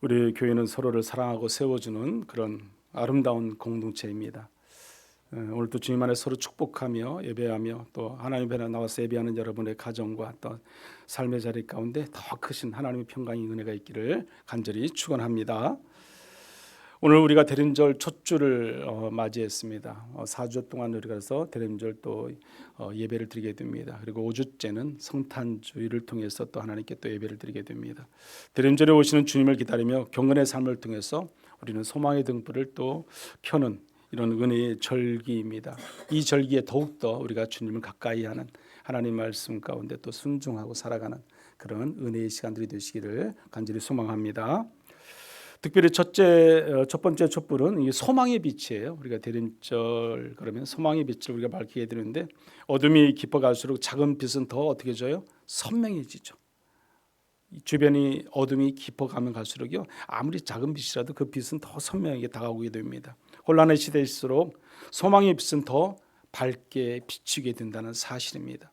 우리 교회는 서로를 사랑하고 세워주는 그런 아름다운 공동체입니다. 오늘도 주님 안에 서로 축복하며 예배하며 또 하나님 앞에 나와서 예배하는 여러분의 가정과 또 삶의 자리 가운데 더 크신 하나님의 평강의 은혜가 있기를 간절히 축원합니다. 오늘 우리가 대림절 첫 주를 맞이했습니다. 4주 동안 우리가 그래서 대림절 또 예배를 드리게 됩니다. 그리고 5주째는 성탄주일을 통해서 또 하나님께 또 예배를 드리게 됩니다. 대림절에 오시는 주님을 기다리며 경건의 삶을 통해서 우리는 소망의 등불을 또 켜는 이런 은혜의 절기입니다. 이 절기에 더욱더 우리가 주님을 가까이 하는 하나님 말씀 가운데 또 순종하고 살아가는 그런 은혜의 시간들이 되시기를 간절히 소망합니다. 특별히 첫 번째 촛불은 이 소망의 빛이에요. 우리가 대림절 그러면 소망의 빛을 우리가 밝히게 되는데 어둠이 깊어갈수록 작은 빛은 더 어떻게 져요? 선명해지죠. 주변이 어둠이 깊어가면 갈수록요 아무리 작은 빛이라도 그 빛은 더 선명하게 다가오게 됩니다. 혼란의 시대일수록 소망의 빛은 더 밝게 비치게 된다는 사실입니다.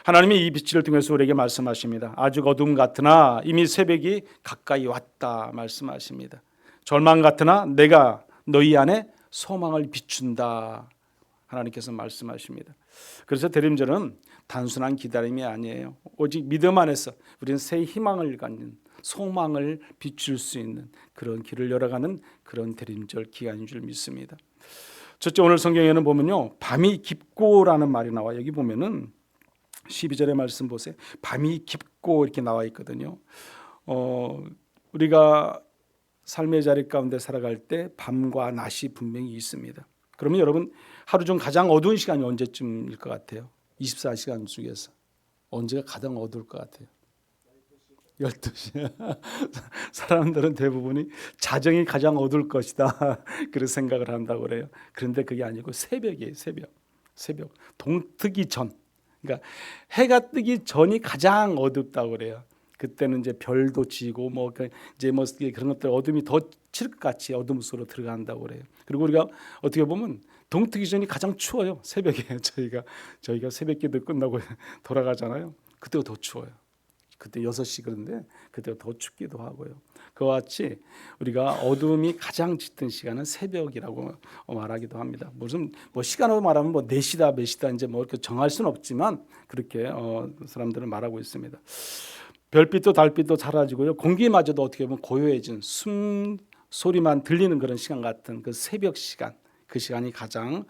하나님이 이 빛을 통해서 우리에게 말씀하십니다. 아직 어둠 같으나 이미 새벽이 가까이 왔다 말씀하십니다. 절망 같으나 내가 너희 안에 소망을 비춘다 하나님께서 말씀하십니다. 그래서 대림절은 단순한 기다림이 아니에요. 오직 믿음 안에서 우리는 새 희망을 갖는 소망을 비출 수 있는 그런 길을 열어가는 그런 대림절 기간인 줄 믿습니다. 첫째, 오늘 성경에는 보면요 밤이 깊고라는 말이 나와. 여기 보면은 12절의 말씀 보세요. 밤이 깊고 이렇게 나와 있거든요. 우리가 삶의 자리 가운데 살아갈 때 밤과 낮이 분명히 있습니다. 그러면 여러분 하루 중 가장 어두운 시간이 언제쯤일 것 같아요? 24시간 중에서 언제가 가장 어두울 것 같아요? 12시. 사람들은 대부분이 자정이 가장 어두울 것이다 그런 생각을 한다고 그래요. 그런데 그게 아니고 새벽이에요. 새벽 동트기 전. 그러니까 해가 뜨기 전이 가장 어둡다고 그래요. 그때는 이제 별도 지고 이제 그런 것들 어둠이 더 칠흑같이 어둠 속으로 들어간다고 그래요. 그리고 우리가 어떻게 보면 동트기 전이 가장 추워요. 새벽에 저희가 새벽기도 끝나고 돌아가잖아요. 그때가 더 추워요. 그때 6시 그런데 그때가 더 춥기도 하고요. 그와 같이 우리가 어둠이 가장 짙은 시간은 새벽이라고 말하기도 합니다. 무슨 시간으로 말하면 4시다 몇 시다 이제 이렇게 정할 수는 없지만 그렇게 사람들은 말하고 있습니다. 별빛도 달빛도 사라지고요. 공기마저도 어떻게 보면 고요해진 숨 소리만 들리는 그런 시간 같은 그 새벽 시간, 그 시간이 가장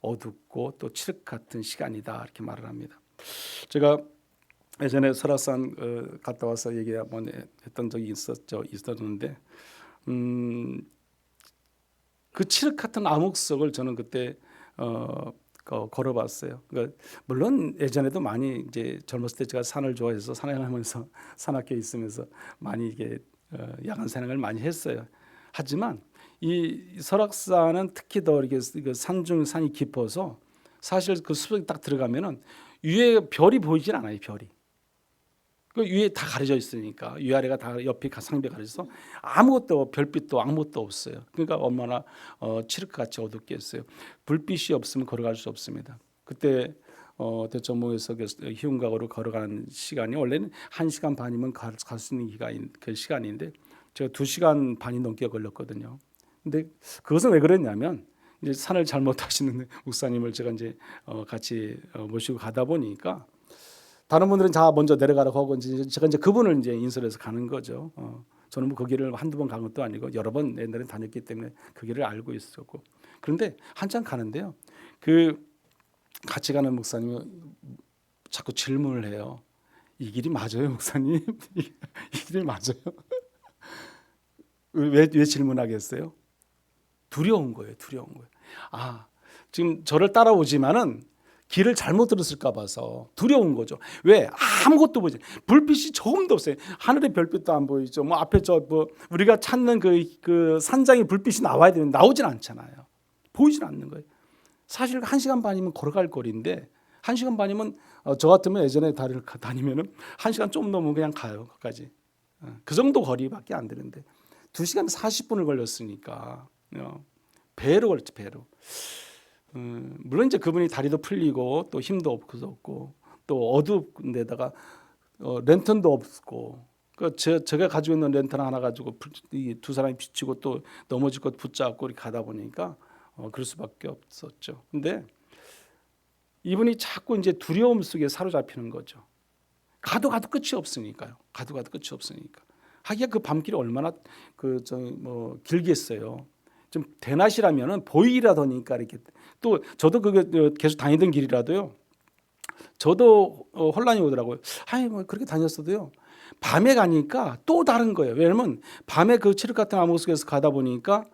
어둡고 또 칠흑 같은 시간이다 이렇게 말을 합니다. 제가 예전에 설악산 갔다 와서 얘기 한번 했던 적이 있었는데 그 칠흑 같은 암흑 속을 저는 그때 걸어봤어요. 그러니까 물론 예전에도 많이 이제 젊었을 때 제가 산을 좋아해서 산행하면서 산악회에 있으면서 많이 이게 야간 산행을 많이 했어요. 하지만 이 설악산은 특히 더 이렇게 산이 깊어서 사실 그 숲에 딱 들어가면은 위에 별이 보이질 않아요. 별이. 그 위에 다 가려져 있으니까 위아래가 다 옆이 상배 가려져서 아무것도 별빛도 아무것도 없어요. 그러니까 얼마나 칠흑같이 어둡겠어요. 불빛이 없으면 걸어갈 수 없습니다. 그때 대청봉에서 희운각으로 걸어가는 시간이 원래는 1시간 반이면 갈 수 있는 그 시간인데 제가 2시간 반이 넘게 걸렸거든요. 근데 그것은 왜 그랬냐면 이제 산을 잘못 하시는 목사님을 제가 이제 같이 모시고 가다 보니까 다른 분들은 다 먼저 내려가라고 하고 제가 이제 그분을 이제 인솔해서 가는 거죠. 저는 그 길을 한두 번 간 것도 아니고 여러 번 옛날에 다녔기 때문에 그 길을 알고 있었고 그런데 한참 가는데요. 그 같이 가는 목사님이 자꾸 질문을 해요. 이 길이 맞아요, 목사님? 이 길이 맞아요? 왜 질문하겠어요? 두려운 거예요. 지금 저를 따라오지만은 길을 잘못 들었을까 봐서 두려운 거죠. 왜? 아무것도 보이지. 불빛이 조금도 없어요. 하늘의 별빛도 안 보이죠. 앞에 우리가 찾는 그 산장에 불빛이 나와야 되는데 나오진 않잖아요. 보이진 않는 거예요. 사실 1시간 반이면 걸어갈 거리인데 1시간 반이면 저 같으면 예전에 다니면은 1시간 좀 넘으면 그냥 가요. 거기까지. 그 정도 거리밖에 안 되는데 2시간 40분을 걸렸으니까 배로 걸렸지. 배로. 물론 이제 그분이 다리도 풀리고 또 힘도 없고 또 어두운 데다가 랜턴도 없고 제가 가지고 있는 랜턴 하나 가지고 이 두 사람이 비치고 또 넘어질 것 붙잡고 이렇게 가다 보니까 그럴 수밖에 없었죠. 근데 이분이 자꾸 이제 두려움 속에 사로잡히는 거죠. 가도 끝이 없으니까요. 가도 끝이 없으니까. 하기야 그 밤길이 얼마나 길겠어요. 좀 대낮이라면은 보이라더니까 이렇게 또 저도 그게 계속 다니던 길이라도요. 저도 혼란이 오더라고요. 아니 뭐 그렇게 다녔어도요. 밤에 가니까 또 다른 거예요. 왜냐면 밤에 그 칠흑 같은 암흑 속에서 가다 보니까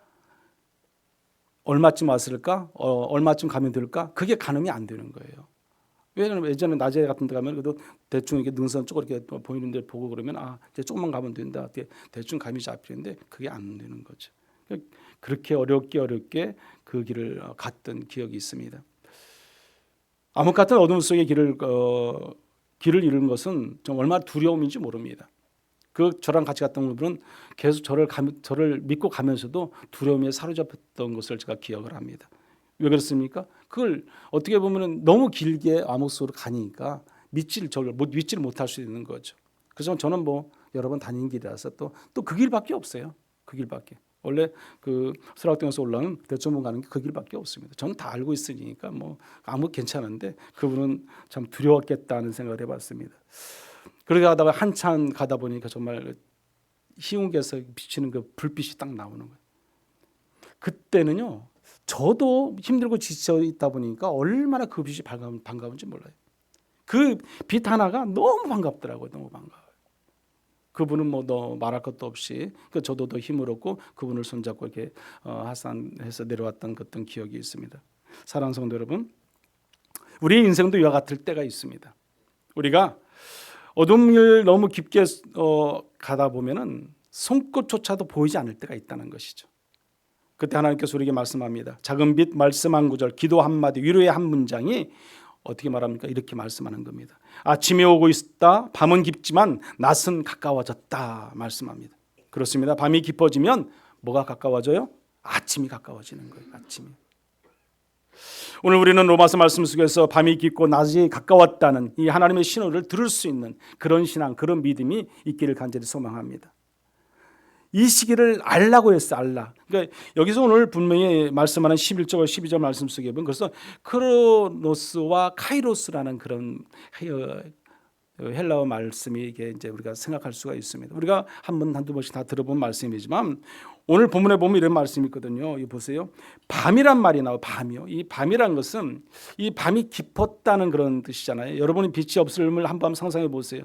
얼마쯤 왔을까? 얼마쯤 가면 될까? 그게 가늠이 안 되는 거예요. 왜냐면 예전에 낮에 같은 데 가면 그래도 대충 이렇게 능선 쪽으로 이렇게 보이는 데 보고 그러면 이제 조금만 가면 된다. 대충 감이 잡히는데 그게 안 되는 거죠. 그렇게 어렵게 그 길을 갔던 기억이 있습니다. 암흑 같은 어둠 속의 길을 잃은 것은 좀 얼마나 두려움인지 모릅니다. 저랑 같이 갔던 분은 계속 저를 믿고 가면서도 두려움에 사로잡혔던 것을 제가 기억을 합니다. 왜 그렇습니까? 그걸 어떻게 보면 너무 길게 암흑 속으로 가니까 믿지를 못할 수 있는 거죠. 그래서 저는 여러 번 다닌 길이라서 또 그 길밖에 없어요. 그 길밖에. 원래 그 설악동에서 올라오는 대천봉 가는 게 그 길밖에 없습니다. 저는 다 알고 있으니까 아무 괜찮은데 그분은 참 두려웠겠다는 생각을 해봤습니다. 그렇게 하다가 한참 가다 보니까 정말 희웅에서 비치는 그 불빛이 딱 나오는 거예요. 그때는요, 저도 힘들고 지쳐 있다 보니까 얼마나 그 빛이 반가운지 몰라요. 그 빛 하나가 너무 반갑더라고요. 너무 반가워요. 그분은 더 말할 것도 없이 저도 더 힘을 얻고 그분을 손잡고 이렇게 하산해서 내려왔던 어떤 기억이 있습니다. 사랑하는 성도 여러분, 우리의 인생도 이와 같을 때가 있습니다. 우리가 어둠을 너무 깊게 가다 보면은 손끝조차도 보이지 않을 때가 있다는 것이죠. 그때 하나님께서 우리에게 말씀합니다. 작은 빛 말씀 한 구절, 기도 한마디, 위로의 한 문장이 어떻게 말합니까? 이렇게 말씀하는 겁니다. 아침이 오고 있다. 밤은 깊지만 낮은 가까워졌다 말씀합니다. 그렇습니다. 밤이 깊어지면 뭐가 가까워져요? 아침이 가까워지는 거예요. 아침이. 오늘 우리는 로마서 말씀 속에서 밤이 깊고 낮이 가까웠다는 이 하나님의 신호를 들을 수 있는 그런 신앙, 그런 믿음이 있기를 간절히 소망합니다. 이 시기를 알라고 했어, 알라. 그러니까 여기서 오늘 분명히 말씀하는 11절과 12절 말씀 속에 보면 그래서 크로노스와 카이로스라는 그런 헬라어 말씀이 이게 이제 우리가 생각할 수가 있습니다. 우리가 한두 번씩 다 들어본 말씀이지만 오늘 본문에 보면 이런 말씀이 있거든요. 이 보세요. 밤이란 말이 나와요. 밤이요. 이 밤이란 것은 이 밤이 깊었다는 그런 뜻이잖아요. 여러분이 빛이 없음을 한번 상상해 보세요.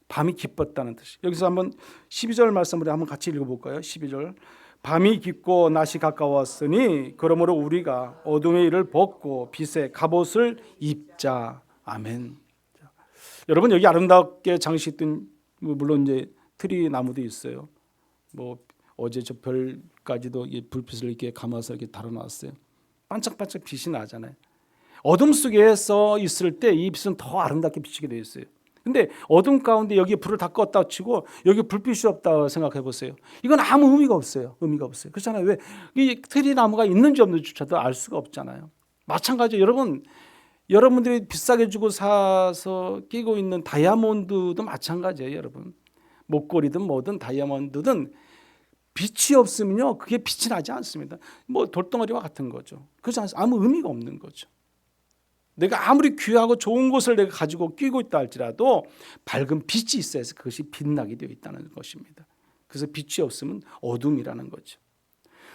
밤이 깊었다는 뜻이. 여기서 한번 12절 말씀을 한번 같이 읽어볼까요? 12절. 밤이 깊고 낮이 가까웠으니 그러므로 우리가 어둠의 일을 벗고 빛의 갑옷을 입자. 아멘. 여러분 여기 아름답게 장식된 물론 이제 트리 나무도 있어요. 어제 저 별까지도 불빛을 이렇게 감아서 이렇게 달아놨어요. 반짝반짝 빛이 나잖아요. 어둠 속에서 있을 때 이 빛은 더 아름답게 비치게 되어 있어요. 근데 어둠 가운데 여기 불을 다 껐다 치고 여기 불빛이 없다 생각해 보세요. 이건 아무 의미가 없어요. 그렇잖아요. 왜? 이 트리 나무가 있는지 없는지조차도 알 수가 없잖아요. 마찬가지로 여러분들이 비싸게 주고 사서 끼고 있는 다이아몬드도 마찬가지예요. 여러분 목걸이든 뭐든 다이아몬드든 빛이 없으면요 그게 빛이 나지 않습니다. 돌덩어리와 같은 거죠. 그렇지 않습니까? 아무 의미가 없는 거죠. 내가 아무리 귀하고 좋은 것을 내가 가지고 끼고 있다 할지라도 밝은 빛이 있어야 해서 그것이 빛나게 되어 있다는 것입니다. 그래서 빛이 없으면 어둠이라는 거죠.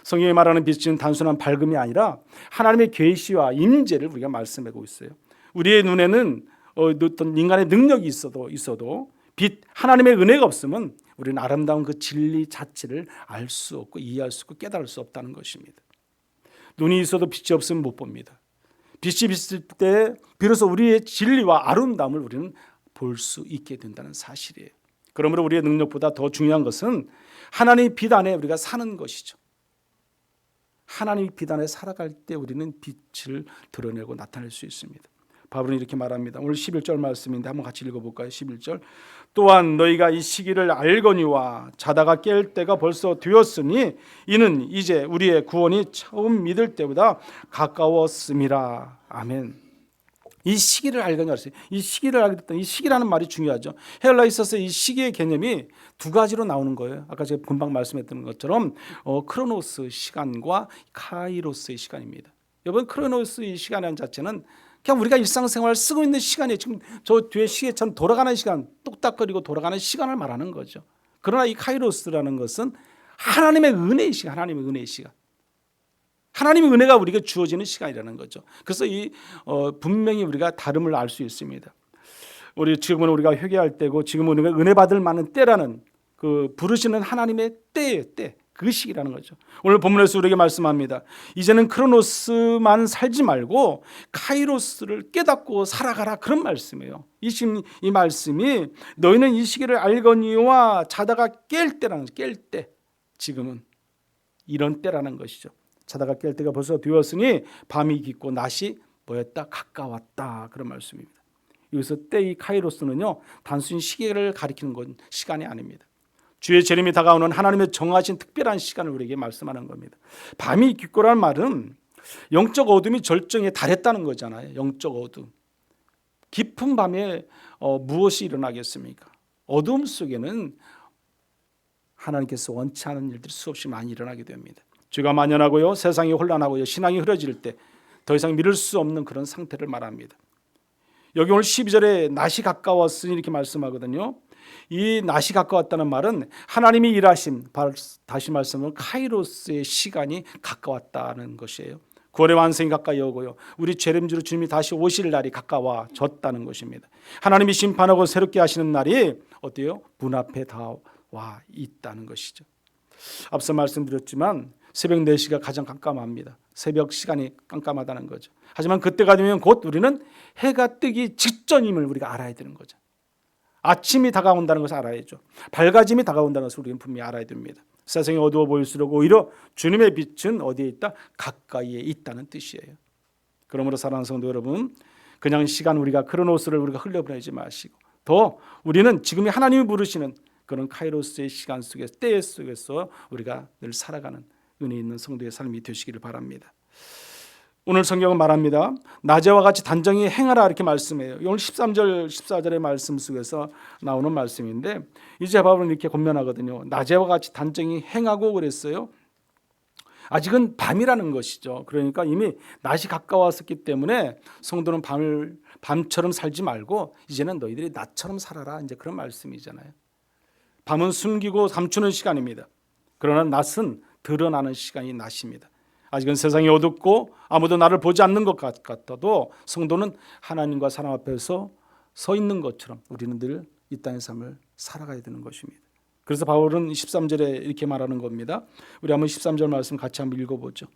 성경이 말하는 빛은 단순한 밝음이 아니라 하나님의 계시와 임재를 우리가 말씀하고 있어요. 우리의 눈에는 어떤 인간의 능력이 있어도 빛 하나님의 은혜가 없으면 우리는 아름다운 그 진리 자체를 알 수 없고 이해할 수 없고 깨달을 수 없다는 것입니다. 눈이 있어도 빛이 없으면 못 봅니다. 빛이 있을 때 비로소 우리의 진리와 아름다움을 우리는 볼 수 있게 된다는 사실이에요. 그러므로 우리의 능력보다 더 중요한 것은 하나님의 빛 안에 우리가 사는 것이죠. 하나님의 빛 안에 살아갈 때 우리는 빛을 드러내고 나타낼 수 있습니다. 바울은 이렇게 말합니다. 오늘 11절 말씀인데 한번 같이 읽어볼까요? 11절. 또한 너희가 이 시기를 알거니와 자다가 깰 때가 벌써 되었으니 이는 이제 우리의 구원이 처음 믿을 때보다 가까웠음이라. 아멘. 이 시기를 알거냐 했어요. 이 시기를 알겠다. 이 시기라는 말이 중요하죠. 헬라에 있어서 이 시기의 개념이 두 가지로 나오는 거예요. 아까 제가 금방 말씀했던 것처럼 크로노스 시간과 카이로스의 시간입니다. 여러분, 크로노스의 시간이라는 자체는 그냥 우리가 일상생활 쓰고 있는 시간이 지금 저 뒤에 시계처럼 돌아가는 시간, 뚝딱거리고 돌아가는 시간을 말하는 거죠. 그러나 이 카이로스라는 것은 하나님의 은혜의 시간, 하나님의 은혜의 시간. 하나님의 은혜가 우리에게 주어지는 시간이라는 거죠. 그래서 분명히 우리가 다름을 알 수 있습니다. 지금은 우리가 회개할 때고 지금은 우리가 은혜 받을 만한 때라는 그 부르시는 하나님의 때예요, 때. 그 시기라는 거죠. 오늘 본문에서 우리에게 말씀합니다. 이제는 크로노스만 살지 말고 카이로스를 깨닫고 살아가라, 그런 말씀이에요. 이 말씀이 너희는 이 시기를 알거니와 자다가 깰 때라는 거죠. 깰 때. 지금은 이런 때라는 것이죠. 자다가 깰 때가 벌써 되었으니 밤이 깊고 낮이 뭐였다? 가까웠다, 그런 말씀입니다. 여기서 때의 카이로스는요, 단순히 시계를 가리키는 건 시간이 아닙니다. 주의 재림이 다가오는 하나님의 정하신 특별한 시간을 우리에게 말씀하는 겁니다. 밤이 깊고라는 말은 영적 어둠이 절정에 달했다는 거잖아요. 영적 어둠. 깊은 밤에 무엇이 일어나겠습니까? 어둠 속에는 하나님께서 원치 않은 일들이 수없이 많이 일어나게 됩니다. 죄가 만연하고요, 세상이 혼란하고요, 신앙이 흐려질 때 더 이상 믿을 수 없는 그런 상태를 말합니다. 여기 오늘 12절에 낮이 가까웠으니 이렇게 말씀하거든요. 이 낮이 가까웠다는 말은 하나님이 일하심, 다시 말씀은 카이로스의 시간이 가까웠다는 것이에요. 구원의 완성이 가까이 오고요, 우리 죄림주로 주님이 다시 오실 날이 가까워졌다는 것입니다. 하나님이 심판하고 새롭게 하시는 날이 어때요? 문 앞에 다 와 있다는 것이죠. 앞서 말씀드렸지만 새벽 4시가 가장 깜깜합니다. 새벽 시간이 깜깜하다는 거죠. 하지만 그때가 되면 곧 우리는 해가 뜨기 직전임을 우리가 알아야 되는 거죠. 아침이 다가온다는 것을 알아야죠. 밝아짐이 다가온다는 것을 우리는 분명히 알아야 됩니다. 세상이 어두워 보일수록 오히려 주님의 빛은 어디에 있다? 가까이에 있다는 뜻이에요. 그러므로 사랑하는 성도 여러분, 그냥 시간 우리가 크로노스를 우리가 흘려보내지 마시고 더 우리는 지금이 하나님이 부르시는 그런 카이로스의 시간 속에서, 때 속에서 우리가 늘 살아가는 은혜 있는 성도의 삶이 되시기를 바랍니다. 오늘 성경은 말합니다. 낮에와 같이 단정히 행하라, 이렇게 말씀해요. 오늘 13절 14절의 말씀 속에서 나오는 말씀인데, 이제 바울은 이렇게 권면하거든요. 낮에와 같이 단정히 행하고 그랬어요. 아직은 밤이라는 것이죠. 그러니까 이미 낮이 가까웠었기 때문에 성도는 밤처럼 살지 말고 이제는 너희들이 낮처럼 살아라, 이제 그런 말씀이잖아요. 밤은 숨기고 감추는 시간입니다. 그러나 낮은 드러나는 시간이 낮입니다. 아직은 세상이 어둡고 아무도 나를 보지 않는 것 같아도 성도는 하나님과 사람 앞에서 서 있는 것처럼 우리는 늘 이 땅의 삶을 살아가야 되는 것입니다. 그래서 바울은 13절에 이렇게 말하는 겁니다. 우리 한번 13절 말씀 같이 한번 읽어보죠.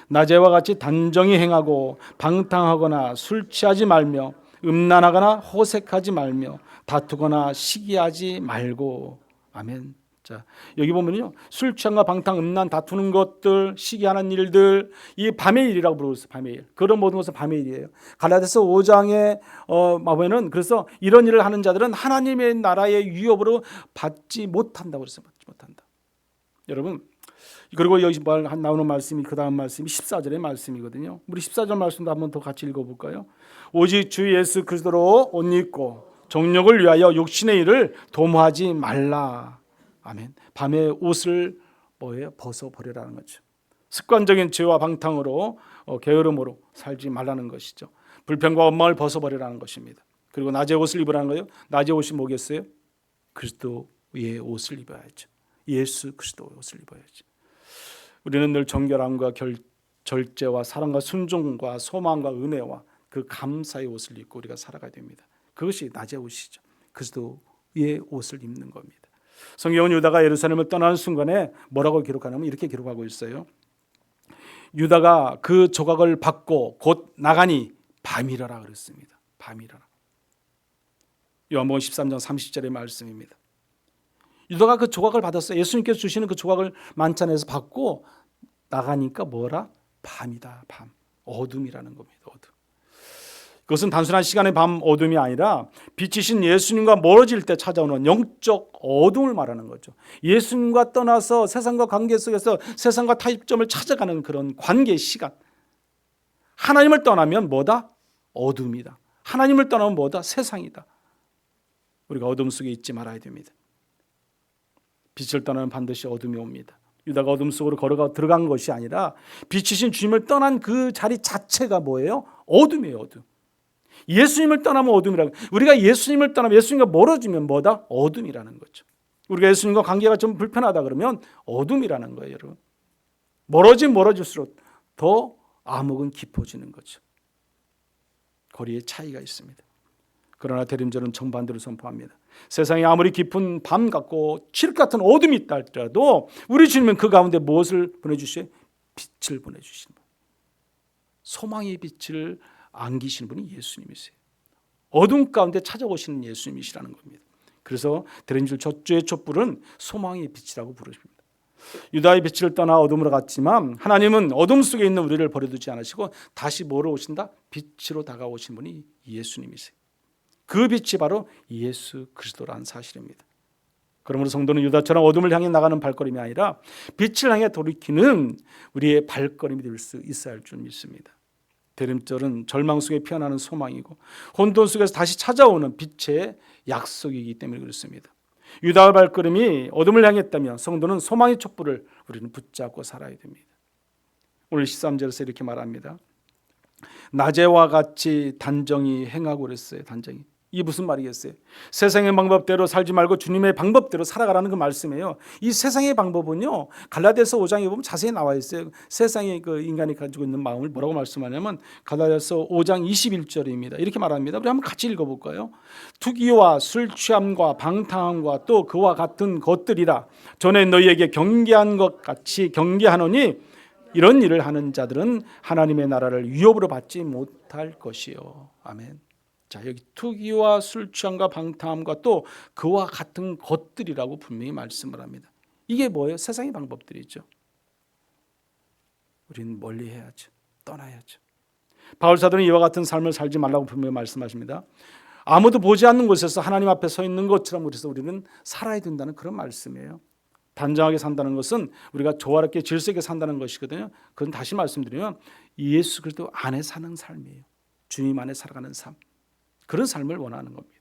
낮에와 같이 단정히 행하고 방탕하거나 술 취하지 말며 음란하거나 호색하지 말며 다투거나 시기하지 말고. 아멘. 자, 여기 보면요, 술 취함과 방탕, 음란, 다투는 것들, 시기하는 일들, 이 밤의 일이라고 부르고 있어요. 밤의 일. 그런 모든 것은 밤의 일이에요. 갈라디아서 5장에 보면은 그래서 이런 일을 하는 자들은 하나님의 나라의 위협으로 받지 못한다고 그랬어요. 받지 못한다. 여러분, 그리고 여기 나오는 말씀이 그 다음 말씀이 14절의 말씀이거든요. 우리 14절 말씀도 한번 더 같이 읽어볼까요? 오직 주 예수 그리스도로 옷 입고 정욕을 위하여 육신의 일을 도모하지 말라. 아멘. 밤에 옷을 벗어버리라는 거죠. 습관적인 죄와 방탕으로 게으름으로 살지 말라는 것이죠. 불평과 원망을 벗어버리라는 것입니다. 그리고 낮에 옷을 입으라는 거예요. 낮에 옷이 뭐겠어요? 그리스도의 옷을 입어야죠. 예수 그리스도의 옷을 입어야죠. 우리는 늘 정결함과 절제와 사랑과 순종과 소망과 은혜와 그 감사의 옷을 입고 우리가 살아가야 됩니다. 그것이 낮의 옷이죠. 그리스도의 옷을 입는 겁니다. 성경은 유다가 예루살렘을 떠나는 순간에 뭐라고 기록하냐면 이렇게 기록하고 있어요. 유다가 그 조각을 받고 곧 나가니 밤이라라 그랬습니다. 밤이라라. 요한복음 13장 30절의 말씀입니다. 유다가 그 조각을 받았어요. 예수님께서 주시는 그 조각을 만찬에서 받고 나가니까 뭐라? 밤이다. 밤. 어둠이라는 겁니다. 어둠. 그것은 단순한 시간의 밤 어둠이 아니라 빛이신 예수님과 멀어질 때 찾아오는 영적 어둠을 말하는 거죠. 예수님과 떠나서 세상과 관계 속에서 세상과 타협점을 찾아가는 그런 관계 시간. 하나님을 떠나면 뭐다? 어둠이다. 하나님을 떠나면 뭐다? 세상이다. 우리가 어둠 속에 있지 말아야 됩니다. 빛을 떠나면 반드시 어둠이 옵니다. 유다가 어둠 속으로 걸어가 들어간 것이 아니라 빛이신 주님을 떠난 그 자리 자체가 뭐예요? 어둠이에요. 어둠. 예수님을 떠나면 어둠이라고. 우리가 예수님을 떠나면 예수님과 멀어지면 뭐다? 어둠이라는 거죠. 우리가 예수님과 관계가 좀 불편하다 그러면 어둠이라는 거예요. 여러분. 멀어질수록 더 암흑은 깊어지는 거죠. 거리에 차이가 있습니다. 그러나 대림절은 정반대로 선포합니다. 세상에 아무리 깊은 밤 같고 칠흑 같은 어둠이 있다 할지라도 우리 주님은 그 가운데 무엇을 보내주셔요? 빛을 보내주시는 분. 소망의 빛을 안기시는 분이 예수님이세요. 어둠 가운데 찾아오시는 예수님이시라는 겁니다. 그래서 대림절 첫주의 촛불은 소망의 빛이라고 부르십니다. 유다의 빛을 떠나 어둠으로 갔지만 하나님은 어둠 속에 있는 우리를 버려두지 않으시고 다시 뭐로 오신다? 빛으로 다가오신 분이 예수님이세요. 그 빛이 바로 예수 그리스도라는 사실입니다. 그러므로 성도는 유다처럼 어둠을 향해 나가는 발걸음이 아니라 빛을 향해 돌이키는 우리의 발걸음이 될 수 있어야 할 줄 믿습니다. 대림절은 절망 속에 피어나는 소망이고 혼돈 속에서 다시 찾아오는 빛의 약속이기 때문에 그렇습니다. 유다의 발걸음이 어둠을 향했다면 성도는 소망의 촛불을 우리는 붙잡고 살아야 됩니다. 오늘 13절에서 이렇게 말합니다. 낮에와 같이 단정히 행하고 그랬어요. 단정히. 이게 무슨 말이겠어요? 세상의 방법대로 살지 말고 주님의 방법대로 살아가라는 그 말씀이에요. 이 세상의 방법은요, 갈라디아서 5장에 보면 자세히 나와 있어요. 세상의 그 인간이 가지고 있는 마음을 뭐라고 말씀하냐면 갈라디아서 5장 21절입니다. 이렇게 말합니다. 우리 한번 같이 읽어볼까요? 투기와 술 취함과 방탕함과 또 그와 같은 것들이라 전에 너희에게 경계한 것 같이 경계하노니 이런 일을 하는 자들은 하나님의 나라를 위협으로 받지 못할 것이요. 아멘. 자, 여기 투기와 술 취함과 방탕함과 또 그와 같은 것들이라고 분명히 말씀을 합니다. 이게 뭐예요? 세상의 방법들이죠. 우리는 멀리 해야죠. 떠나야죠. 바울 사도는 이와 같은 삶을 살지 말라고 분명히 말씀하십니다. 아무도 보지 않는 곳에서 하나님 앞에 서 있는 것처럼 그래서 우리는 살아야 된다는 그런 말씀이에요. 단정하게 산다는 것은 우리가 조화롭게 질서 있게 산다는 것이거든요. 그건 다시 말씀드리면 예수 그리스도 안에 사는 삶이에요. 주님 안에 살아가는 삶. 그런 삶을 원하는 겁니다.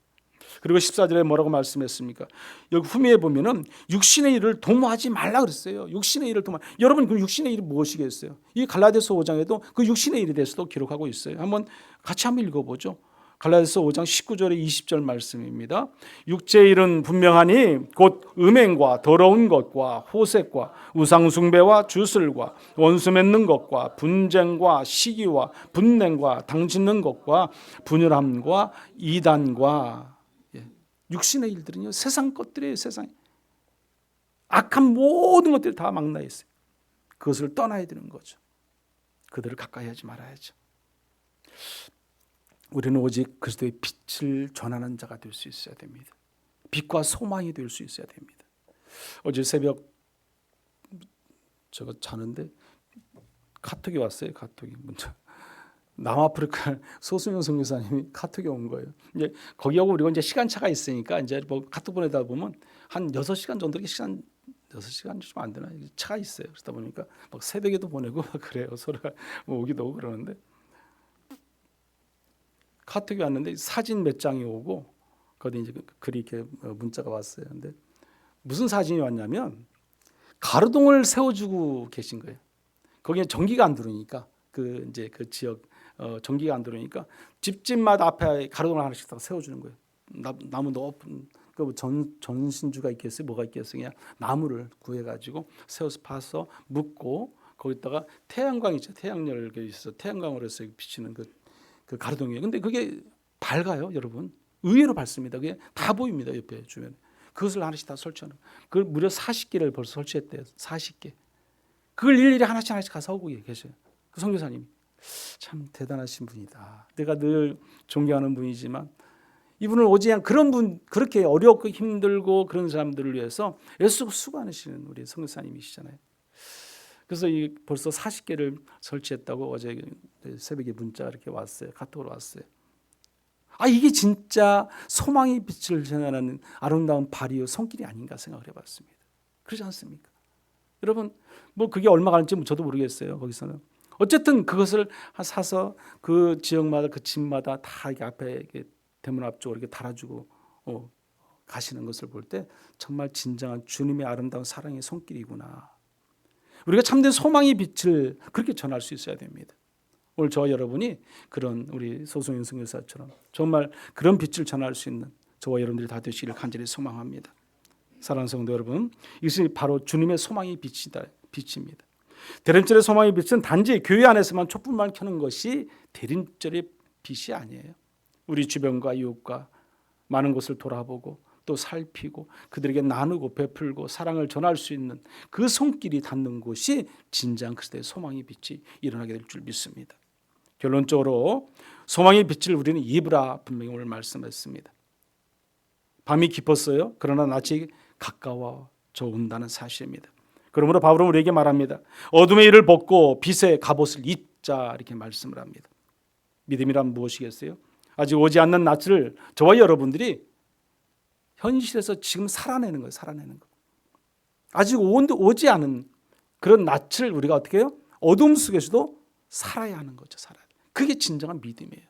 그리고 14절에 뭐라고 말씀했습니까? 여기 후미에 보면은 육신의 일을 도모하지 말라 그랬어요. 육신의 일을 여러분 그 육신의 일이 무엇이겠어요? 이 갈라디아서 5장에도 그 육신의 일에 대해서도 기록하고 있어요. 같이 한번 읽어보죠. 갈라디아서 5장 19절에 20절 말씀입니다. 육체의 일은 분명하니 곧 음행과 더러운 것과 호색과 우상숭배와 주술과 원수 맺는 것과 분쟁과 시기와 분냉과 당짓는 것과 분열함과 이단과 육신의 일들은요 세상 것들이에요. 세상 악한 모든 것들이 다 망라 있어요. 그것을 떠나야 되는 거죠. 그들을 가까이 하지 말아야죠. 우리는 오직 그리스도의 빛을 전하는 자가 될 수 있어야 됩니다. 빛과 소망이 될 수 있어야 됩니다. 어제 새벽 제가 자는데 카톡이 왔어요. 카톡이 문자. 남아프리카 소수영 선교사님이 카톡이 온 거예요. 이제 거기하고 우리가 이제 시간차가 있으니까 이제 뭐 카톡 보내다 보면 한 6시간 정도 시간 6시간 좀 안 되나 차가 있어요. 그러다 보니까 막 새벽에도 보내고 막 그래요. 서로가 뭐 오기도 오고 그러는데 카톡이 왔는데 사진 몇 장이 오고 거기 이제 글이 이렇게 문자가 왔어요. 근데 무슨 사진이 왔냐면 가로등을 세워주고 계신 거예요. 거기에 전기가 안 들어오니까 그 이제 그 지역 전기가 안 들어오니까 집집마다 앞에 가로등을 하나씩 다 세워주는 거예요. 나무 높은 그 전신주가 있겠어요? 뭐가 있겠어요? 그냥 나무를 구해가지고 세워서 파서 묶고 거기다가 태양광 있죠? 태양열이 있어 태양광으로 해서 비치는 그 가로등이에요. 근데 그게 밝아요, 여러분. 의외로 밝습니다. 그게 다 보입니다, 옆에 주변에. 그것을 하나씩 다 설치하는. 그걸 무려 40개를 벌써 설치했대요. 40개. 그걸 일일이 하나씩 가서 하고 계셔요. 그 선교사님 참 대단하신 분이다. 내가 늘 존경하는 분이지만 이분은 오직 그런 분 그렇게 어렵고 힘들고 그런 사람들을 위해서 애쓰고 수고하시는 우리 선교사님이시잖아요. 그래서 벌써 40개를 설치했다고 어제 새벽에 문자가 이렇게 왔어요. 카톡으로 왔어요. 이게 진짜 소망의 빛을 전하는 아름다운 발이요 손길이 아닌가 생각을 해봤습니다. 그렇지 않습니까? 여러분 뭐 그게 얼마 가는지 저도 모르겠어요. 거기서는 어쨌든 그것을 사서 그 지역마다 그 집마다 다 이렇게 앞에 이렇게 대문 앞쪽으로 이렇게 달아주고 가시는 것을 볼 때 정말 진정한 주님의 아름다운 사랑의 손길이구나. 우리가 참된 소망의 빛을 그렇게 전할 수 있어야 됩니다. 오늘 저와 여러분이 그런 우리 소송인 선교사처럼 정말 그런 빛을 전할 수 있는 저와 여러분들이 다 되시기를 간절히 소망합니다. 사랑하는 성도 여러분, 이것이 바로 주님의 소망의 빛입니다. 대림절의 소망의 빛은 단지 교회 안에서만 촛불만 켜는 것이 대림절의 빛이 아니에요. 우리 주변과 이웃과 많은 곳을 돌아보고 또 살피고 그들에게 나누고 베풀고 사랑을 전할 수 있는 그 손길이 닿는 곳이 진정한 그리스도의 소망의 빛이 일어나게 될 줄 믿습니다. 결론적으로 소망의 빛을 우리는 입으라 분명히 오늘 말씀했습니다. 밤이 깊었어요. 그러나 낮이 가까워져 온다는 사실입니다. 그러므로 바울은 우리에게 말합니다. 어둠의 일을 벗고 빛의 갑옷을 입자 이렇게 말씀을 합니다. 믿음이란 무엇이겠어요? 아직 오지 않는 낯을 저와 여러분들이 현실에서 지금 살아내는 거예요. 살아내는 거. 아직 오지 않은 그런 낯을 우리가 어떻게 해요? 어둠 속에서도 살아야 하는 거죠. 살아야. 그게 진정한 믿음이에요.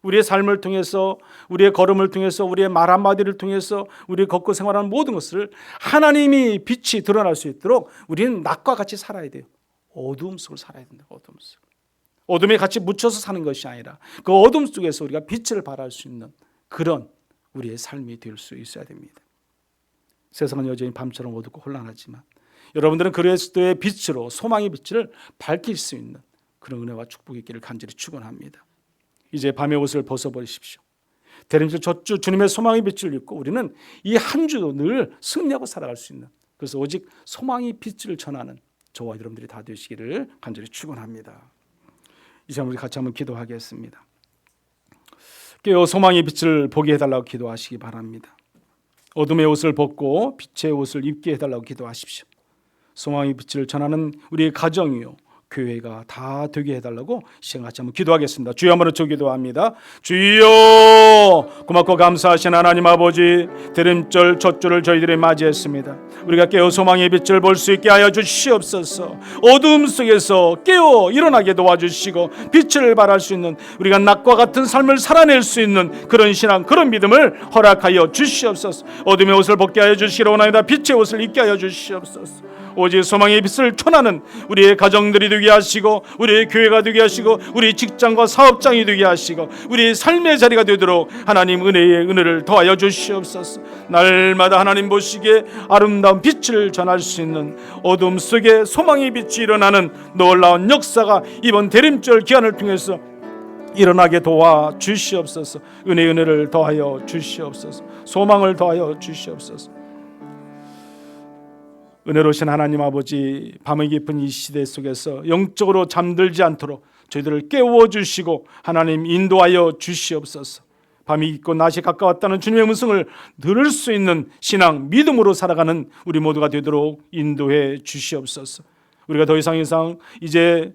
우리의 삶을 통해서, 우리의 걸음을 통해서, 우리의 말 한마디를 통해서, 우리 걷고 생활하는 모든 것을 하나님이 빛이 드러날 수 있도록 우리는 낮과 같이 살아야 돼요. 어둠 속을 살아야 된다. 어둠 속. 어둠에 같이 묻혀서 사는 것이 아니라 그 어둠 속에서 우리가 빛을 발할 수 있는 그런 우리의 삶이 될 수 있어야 됩니다. 세상은 여전히 밤처럼 어둡고 혼란하지만 여러분들은 그리스도의 빛으로 소망의 빛을 밝힐 수 있는 그런 은혜와 축복이 있기를 간절히 축원합니다. 이제 밤의 옷을 벗어버리십시오. 대림절 젖주 주님의 소망의 빛을 입고 우리는 이 한 주도 늘 승리하고 살아갈 수 있는, 그래서 오직 소망의 빛을 전하는 저와 여러분들이 다 되시기를 간절히 축원합니다. 이제 우리 같이 한번 기도하겠습니다. 깨어 소망의 빛을 보게 해달라고 기도하시기 바랍니다. 어둠의 옷을 벗고 빛의 옷을 입게 해달라고 기도하십시오. 소망의 빛을 전하는 우리의 가정이요 교회가 다 되게 해달라고 시간 같이 한번 기도하겠습니다. 주여 한번 저 기도합니다. 주여, 고맙고 감사하신 하나님 아버지, 대림절 첫 주를 저희들이 맞이했습니다. 우리가 깨어 소망의 빛을 볼 수 있게 하여 주시옵소서. 어둠 속에서 깨어 일어나게 도와주시고 빛을 발할 수 있는, 우리가 낮과 같은 삶을 살아낼 수 있는 그런 신앙, 그런 믿음을 허락하여 주시옵소서. 어둠의 옷을 벗게 하여 주시기를 원합니다. 빛의 옷을 입게 하여 주시옵소서. 오직 소망의 빛을 전하는 우리의 가정들이 되게 하시고, 우리의 교회가 되게 하시고, 우리 직장과 사업장이 되게 하시고, 우리의 삶의 자리가 되도록 하나님 은혜를 더하여 주시옵소서. 날마다 하나님 보시기에 아름다운 빛을 전할 수 있는 어둠 속에 소망의 빛이 일어나는 놀라운 역사가 이번 대림절 기간을 통해서 일어나게 도와 주시옵소서. 은혜를 더하여 주시옵소서. 소망을 더하여 주시옵소서. 은혜로우신 하나님 아버지, 밤의 깊은 이 시대 속에서 영적으로 잠들지 않도록 저희들을 깨워주시고 하나님 인도하여 주시옵소서. 밤이 깊고 낮이 가까웠다는 주님의 음성을 들을 수 있는 신앙, 믿음으로 살아가는 우리 모두가 되도록 인도해 주시옵소서. 우리가 더 이상 이제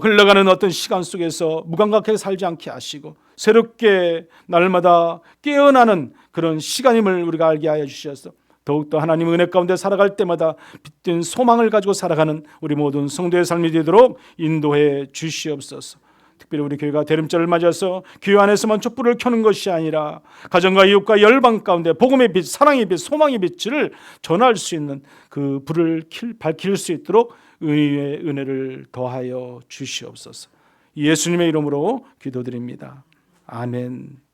흘러가는 어떤 시간 속에서 무감각하게 살지 않게 하시고 새롭게 날마다 깨어나는 그런 시간임을 우리가 알게 하여 주셔서 더욱더 하나님 은혜 가운데 살아갈 때마다 빛된 소망을 가지고 살아가는 우리 모든 성도의 삶이 되도록 인도해 주시옵소서. 특별히 우리 교회가 대림절을 맞아서 교회 안에서만 촛불을 켜는 것이 아니라 가정과 이웃과 열방 가운데 복음의 빛, 사랑의 빛, 소망의 빛을 전할 수 있는 그 불을 밝힐 수 있도록 의의 은혜를 더하여 주시옵소서. 예수님의 이름으로 기도드립니다. 아멘.